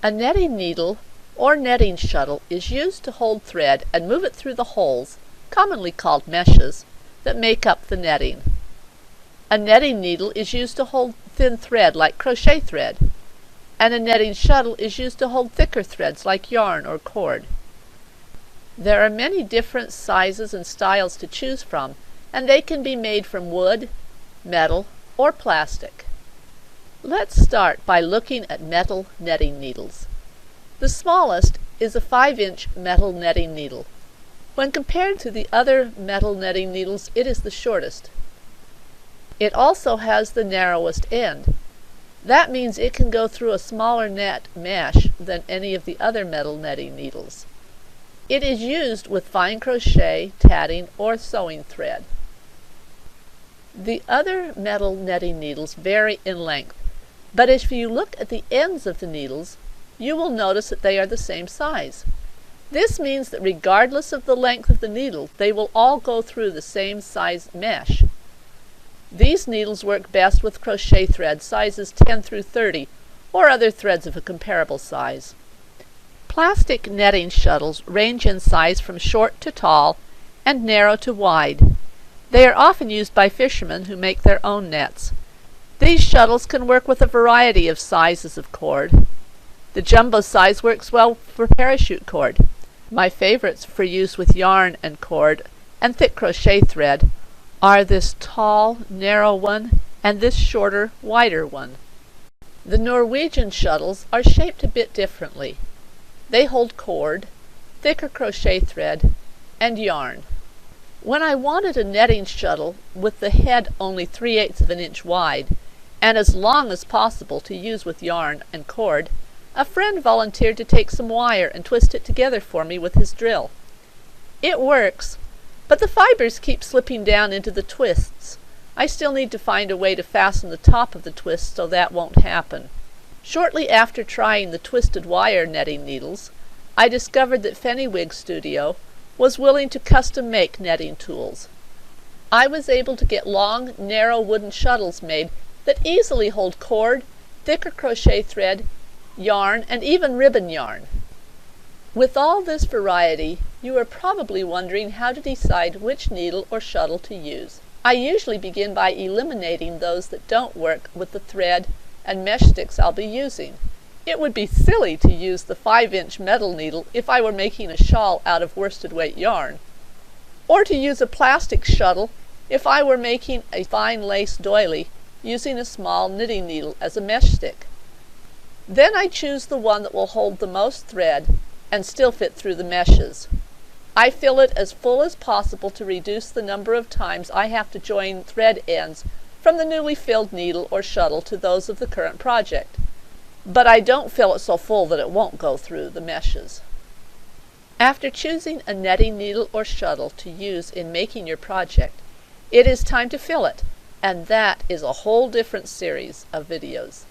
A netting needle or netting shuttle is used to hold thread and move it through the holes, commonly called meshes, that make up the netting. A netting needle is used to hold thin thread like crochet thread, and a netting shuttle is used to hold thicker threads like yarn or cord. There are many different sizes and styles to choose from, and they can be made from wood, metal, or plastic. Let's start by looking at metal netting needles. The smallest is a 5-inch metal netting needle. When compared to the other metal netting needles, it is the shortest. It also has the narrowest end. That means it can go through a smaller net mesh than any of the other metal netting needles. It is used with fine crochet, tatting, or sewing thread. The other metal netting needles vary in length, but if you look at the ends of the needles, you will notice that they are the same size. This means that regardless of the length of the needle, they will all go through the same size mesh. These needles work best with crochet thread sizes 10 through 30, or other threads of a comparable size. Plastic netting shuttles range in size from short to tall and narrow to wide. They are often used by fishermen who make their own nets. These shuttles can work with a variety of sizes of cord. The jumbo size works well for parachute cord. My favorites for use with yarn and cord and thick crochet thread are this tall, narrow one and this shorter, wider one. The Norwegian shuttles are shaped a bit differently. They hold cord, thicker crochet thread, and yarn. When I wanted a netting shuttle with the head only 3/8 of an inch wide and as long as possible to use with yarn and cord, a friend volunteered to take some wire and twist it together for me with his drill. It works, but the fibers keep slipping down into the twists. I still need to find a way to fasten the top of the twist so that won't happen. Shortly after trying the twisted wire netting needles, I discovered that Fenniwig Studio was willing to custom make netting tools. I was able to get long, narrow wooden shuttles made that easily hold cord, thicker crochet thread, yarn, and even ribbon yarn. With all this variety, you are probably wondering how to decide which needle or shuttle to use. I usually begin by eliminating those that don't work with the thread and mesh sticks I'll be using. It would be silly to use the 5-inch metal needle if I were making a shawl out of worsted weight yarn, or to use a plastic shuttle if I were making a fine lace doily using a small knitting needle as a mesh stick. Then I choose the one that will hold the most thread and still fit through the meshes. I fill it as full as possible to reduce the number of times I have to join thread ends from the newly filled needle or shuttle to those of the current project. But I don't fill it so full that it won't go through the meshes. After choosing a netting needle or shuttle to use in making your project, it is time to fill it, and that is a whole different series of videos.